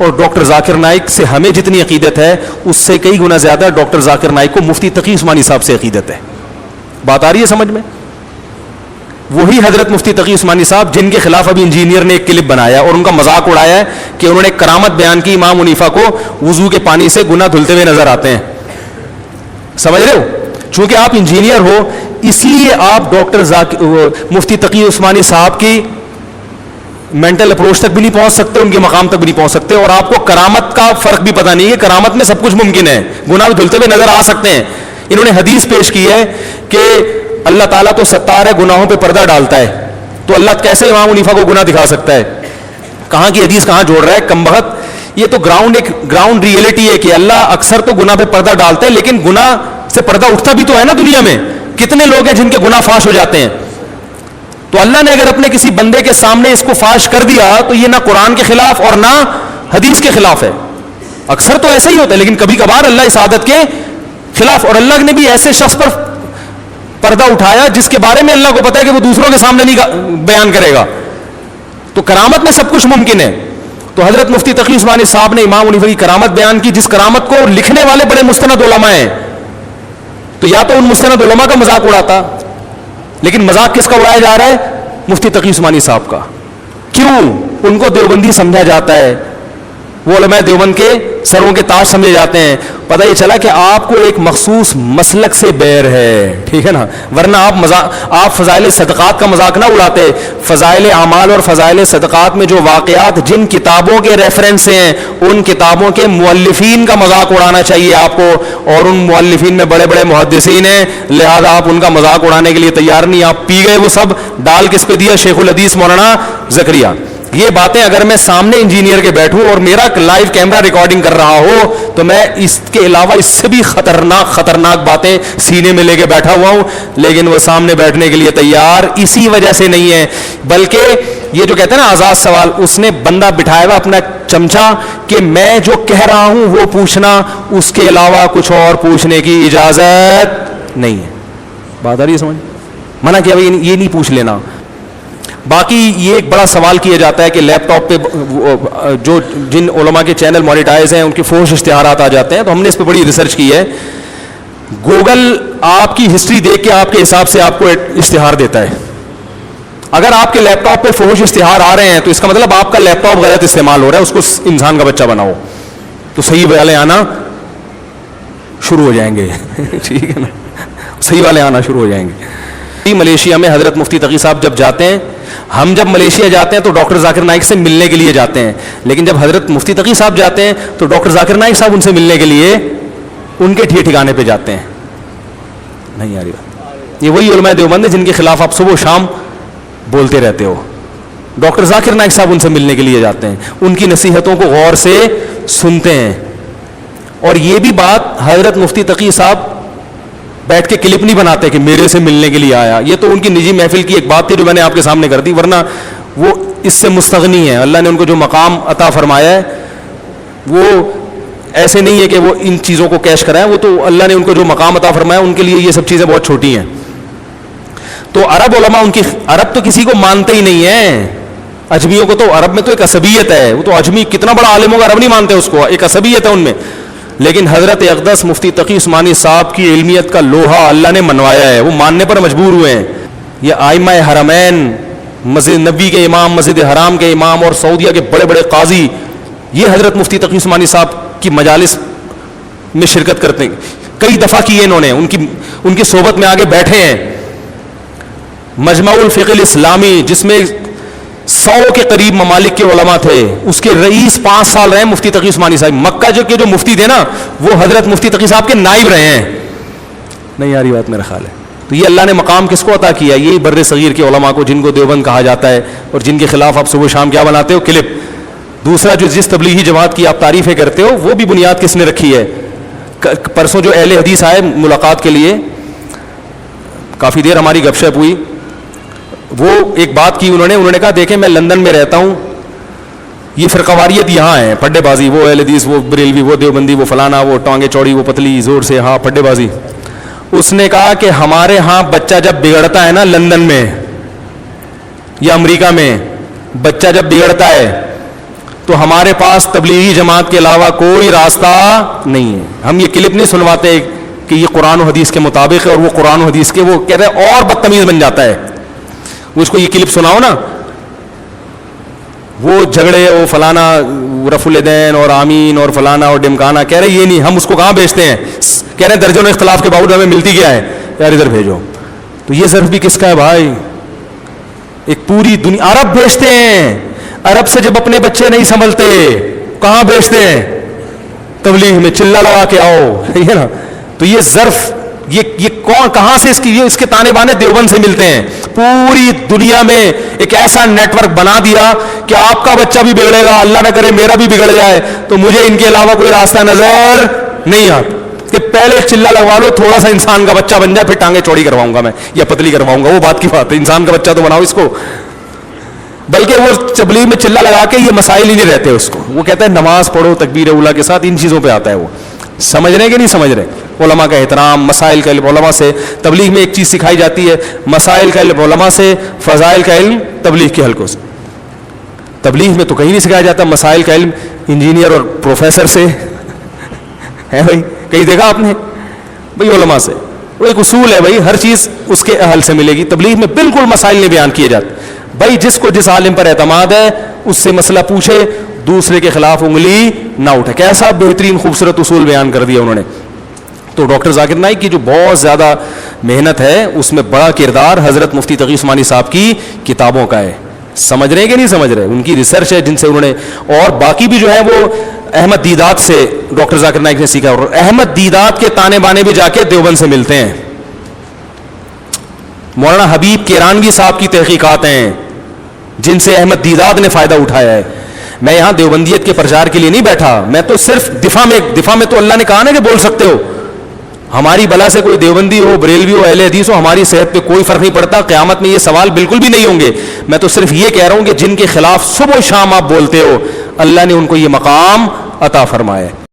اور ڈاکٹر ذاکر نائک سے ہمیں جتنی عقیدت ہے اس سے کئی گنا زیادہ ڈاکٹر ذاکر نائک کو مفتی تقی عثمانی صاحب سے عقیدت ہے. بات آ رہی ہے سمجھ میں؟ وہی حضرت مفتی تقی عثمانی صاحب جن کے خلاف ابھی انجینئر نے ایک کلپ بنایا اور ان کا مذاق اڑایا ہے کہ انہوں نے کرامت بیان کی امام حنیفہ کو وضو کے پانی سے گناہ دھلتے ہوئے نظر آتے ہیں. سمجھ رہے ہو؟ چونکہ آپ انجینئر ہو اس لیے آپ ڈاکٹر مفتی تقی عثمانی صاحب کی مینٹل اپروچ تک بھی نہیں پہنچ سکتے, ان کے مقام تک بھی نہیں پہنچ سکتے, اور آپ کو کرامت کا فرق بھی پتہ نہیں ہے. کرامت میں سب کچھ ممکن ہے, گناہ دھلتے ہوئے نظر آ سکتے ہیں. انہوں نے حدیث پیش کی ہے کہ اللہ تعالیٰ تو ستار ہے, گناہوں پہ پردہ ڈالتا ہے, تو اللہ کیسے امام حنیفہ کو گناہ دکھا سکتا ہے؟ کہاں کی حدیث کہاں جوڑ رہا ہے کمبخت. یہ تو گراؤنڈ ریئلٹی ہے کہ اللہ اکثر تو گناہ پہ پردہ ڈالتا ہے, لیکن گناہ سے پردہ اٹھتا بھی تو ہے نا. دنیا میں کتنے لوگ ہیں جن کے گناہ فاش ہو جاتے ہیں. تو اللہ نے اگر اپنے کسی بندے کے سامنے اس کو فاش کر دیا تو یہ نہ قرآن کے خلاف اور نہ حدیث کے خلاف ہے. اکثر تو ایسا ہی ہوتا ہے, لیکن کبھی کبھار اللہ اس عادت کے خلاف. اور اللہ نے بھی ایسے شخص پر پردہ اٹھایا جس کے بارے میں اللہ کو پتا ہے کہ وہ دوسروں کے سامنے نہیں بیان کرے گا. تو کرامت میں سب کچھ ممکن ہے. تو حضرت مفتی تقی عثمانی صاحب نے امام حنیفہ کی کرامت بیان کی, جس کرامت کو لکھنے والے بڑے مستند علماء ہیں. تو یا تو ان مستند علماء کا مذاق اڑاتا, لیکن مذاق کس کا اڑایا جا رہا ہے؟ مفتی تقی عثمانی صاحب کا. کیوں؟ ان کو دیوبندی سمجھا جاتا ہے, وہ علماء دیوبند کے سروں کے تاج سمجھے جاتے ہیں. پتہ یہ چلا کہ آپ کو ایک مخصوص مسلک سے بیر ہے, ٹھیک ہے نا, ورنہ آپ فضائل صدقات کا مذاق نہ اڑاتے. فضائل اعمال اور فضائل صدقات میں جو واقعات جن کتابوں کے ریفرنس ہیں ان کتابوں کے مؤلفین کا مذاق اڑانا چاہیے آپ کو, اور ان مؤلفین میں بڑے بڑے محدثین ہیں, لہذا آپ ان کا مذاق اڑانے کے لیے تیار نہیں. آپ پی گئے وہ سب, ڈال کس پہ دیا؟ شیخ الحدیث مولانا زکریا. یہ باتیں اگر میں سامنے انجینئر کے بیٹھوں اور میرا لائیو کیمرہ ریکارڈنگ کر رہا ہو تو میں اس کے علاوہ اس سے بھی خطرناک باتیں سینے میں لے کے بیٹھا ہوا ہوں, لیکن وہ سامنے بیٹھنے کے لیے تیار اسی وجہ سے نہیں ہے. بلکہ یہ جو کہتے ہیں نا آزاد سوال, اس نے بندہ بٹھایا ہوا اپنا چمچا کہ میں جو کہہ رہا ہوں وہ پوچھنا, اس کے علاوہ کچھ اور پوچھنے کی اجازت نہیں ہے. بات آ رہی ہے سمجھ؟ منع کیا بھائی یہ نہیں پوچھ لینا. باقی یہ ایک بڑا سوال کیا جاتا ہے کہ لیپ ٹاپ پہ جو جن علماء کے چینل مانیٹائز ہیں ان کے فحش اشتہارات آ جاتے ہیں. تو ہم نے اس پہ بڑی ریسرچ کی ہے. گوگل آپ کی ہسٹری دیکھ کے آپ کے حساب سے آپ کو اشتہار دیتا ہے. اگر آپ کے لیپ ٹاپ پہ فحش اشتہار آ رہے ہیں تو اس کا مطلب آپ کا لیپ ٹاپ غلط استعمال ہو رہا ہے, اس کو انسان کا بچہ بناؤ تو صحیح والے آنا شروع ہو جائیں گے. ٹھیک ہے نا, صحیح والے آنا شروع ہو جائیں گے. ملیشیا میں حضرت مفتی تقی صاحب جب جاتے ہیں, ہم جب ملیشیا جاتے ہیں تو ڈاکٹر ذاکر نائک سے ملنے کے لیے جاتے ہیں, لیکن جب حضرت مفتی تقی صاحب جاتے ہیں تو ڈاکٹر ذاکر نائک صاحب ان سے ملنے کے لیے ان کے ٹھکانے پہ جاتے ہیں. نہیں آ رہی بات؟ یہ وہی علماء دیوبند جن کے خلاف آپ صبح و شام بولتے رہتے ہو. ڈاکٹر ذاکر نائک صاحب ان سے ملنے کے لیے جاتے ہیں, ان کی نصیحتوں کو غور سے سنتے ہیں. اور یہ بھی بات حضرت مفتی تقی صاحب بیٹھ کے کلپ نہیں بناتے کہ میرے سے ملنے کے لیے آیا. یہ تو ان کی نجی محفل کی ایک بات تھی جو میں نے آپ کے سامنے کر دی, ورنہ وہ اس سے مستغنی ہے. اللہ نے ان کو جو مقام عطا فرمایا ہے وہ ایسے نہیں ہے کہ وہ ان چیزوں کو کیش کرائیں, وہ تو اللہ نے ان کو جو مقام عطا فرمایا ان کے لیے یہ سب چیزیں بہت چھوٹی ہیں. تو عرب علماء ان کی, عرب تو کسی کو مانتے ہی نہیں ہیں. اجمیوں کو تو عرب میں تو ایک عصبیت ہے, وہ تو اجمی کتنا بڑا عالم ہوگا عرب نہیں مانتے اس کو, ایک عصبیت ہے ان میں. لیکن حضرت اقدس مفتی تقی عثمانی صاحب کی علمیت کا لوہا اللہ نے منوایا ہے, وہ ماننے پر مجبور ہوئے ہیں. یہ ائمہ حرمین, مسجد نبوی کے امام, مسجد حرام کے امام اور سعودیہ کے بڑے بڑے قاضی, یہ حضرت مفتی تقی عثمانی صاحب کی مجالس میں شرکت کرتے ہیں. کئی دفعہ کیے انہوں نے, ان کی صحبت میں آگے بیٹھے ہیں. مجمع الفقہ الاسلامی جس میں 100 کے قریب ممالک کے علماء تھے, اس کے رئیس 5 سال رہے مفتی تقی عثمانی صاحب. مکہ جو مفتی تھے نا وہ حضرت مفتی تقی صاحب کے نائب رہے ہیں. نہیں آ رہی بات میرا خیال ہے. تو یہ اللہ نے مقام کس کو عطا کیا؟ یہی بر صغیر کے علماء کو, جن کو دیوبند کہا جاتا ہے اور جن کے خلاف آپ صبح شام کیا بناتے ہو؟ کلپ. دوسرا جو جس تبلیغی جماعت کی آپ تعریفیں کرتے ہو وہ بھی بنیاد کس نے رکھی ہے؟ پرسوں جو اہل حدیث آئے ملاقات کے لیے, کافی دیر ہماری گپ شپ ہوئی, وہ ایک بات کی انہوں نے کہا دیکھیں میں لندن میں رہتا ہوں, یہ فرقواریت یہاں ہے, پڈے بازی, وہ اہل حدیث, وہ بریلوی, وہ دیوبندی, وہ فلانا, وہ ٹانگیں چوڑی, وہ پتلی, زور سے ہاں پڈے بازی. اس نے کہا کہ ہمارے ہاں بچہ جب بگڑتا ہے نا لندن میں یا امریکہ میں, بچہ جب بگڑتا ہے تو ہمارے پاس تبلیغی جماعت کے علاوہ کوئی راستہ نہیں ہے. ہم یہ کلپ نہیں سنواتے کہ یہ قرآن و حدیث کے مطابق ہے اور وہ قرآن و حدیث کے, وہ کہہ رہے اور بدتمیز بن جاتا ہے. وہ اس کو یہ کلپ سناؤ نا, وہ جھگڑے, وہ فلانا رفع الیدین اور آمین اور فلانا اور ڈمکانا, کہہ رہے یہ نہیں, ہم اس کو کہاں بیچتے ہیں, کہہ رہے درجنوں اختلاف کے باوجود ہمیں ملتی کیا ہے, یار ادھر بھیجو. تو یہ ظرف بھی کس کا ہے بھائی؟ ایک پوری دنیا. عرب بیچتے ہیں, عرب سے جب اپنے بچے نہیں سنبھلتے کہاں بیچتے ہیں؟ تبلیغ میں, چلا لگا کے آؤ, ہے نا. تو یہ ظرف, یہ کون, کہاں سے اس کے تانے بانے دیوبند سے ملتے ہیں. پوری دنیا میں ایک ایسا نیٹ ورک بنا دیا کہ آپ کا بچہ بھی بگڑے گا, اللہ نہ کرے میرا بھی بگڑ جائے, تو مجھے ان کے علاوہ کوئی راستہ نظر نہیں آتا کہ پہلے چلا لگوا لو, تھوڑا سا انسان کا بچہ بن جائے, پھر ٹانگیں چوڑی کرواؤں گا میں یا پتلی کرواؤں گا, وہ بات کی بات ہے. انسان کا بچہ تو بناؤ اس کو. بلکہ وہ تبلیغ میں چلا لگا کے یہ مسائل ہی نہیں رہتے اس کو. وہ کہتا ہے نماز پڑھو تکبیر اولیٰ کے ساتھ, ان چیزوں پہ آتا ہے. وہ سمجھ رہے کہ نہیں سمجھ رہے؟ علماء کا احترام, مسائل کا علم علماء سے. تبلیغ میں ایک چیز سکھائی جاتی ہے, مسائل کا علم علماء سے, فضائل کا علم تبلیغ کے حلقوں سے. تبلیغ میں تو کہیں نہیں سکھایا جاتا مسائل کا علم انجینئر اور پروفیسر سے, ہے بھائی, کہیں دیکھا آپ نے؟ بھائی علماء سے. وہ ایک اصول ہے بھائی, ہر چیز اس کے اہل سے ملے گی. تبلیغ میں بالکل مسائل نہیں بیان کیے جاتے بھائی. جس کو جس عالم پر اعتماد ہے اس سے مسئلہ پوچھے, دوسرے کے خلاف انگلی نہ اٹھے. کیسا بہترین خوبصورت اصول بیان کر دیا انہوں نے. تو ڈاکٹر ذاکر نائک کی جو بہت زیادہ محنت ہے, اس میں بڑا کردار حضرت مفتی تقی عثمانی صاحب کی کتابوں کا ہے. سمجھ رہے ہیں کہ نہیں سمجھ رہے؟ ان کی ریسرچ ہے جن سے انہوں نے, اور باقی بھی جو ہے وہ احمد دیدات سے ڈاکٹر ذاکر نائک نے سیکھا. اور احمد دیدات کے تانے بانے بھی جا کے دیوبند سے ملتے ہیں. مولانا حبیب کیرانوی صاحب کی تحقیقات ہیں جن سے احمد دیدات نے فائدہ اٹھایا ہے. میں یہاں دیوبندیت کے پرچار کے لیے نہیں بیٹھا, میں تو صرف دفاع میں تو اللہ نے کہا نا کہ بول سکتے ہو. ہماری بلا سے کوئی دیوبندی ہو, بریلوی ہو, اہل حدیث ہو, ہماری صحت پہ کوئی فرق نہیں پڑتا. قیامت میں یہ سوال بالکل بھی نہیں ہوں گے. میں تو صرف یہ کہہ رہا ہوں کہ جن کے خلاف صبح و شام آپ بولتے ہو, اللہ نے ان کو یہ مقام عطا فرمایا ہے.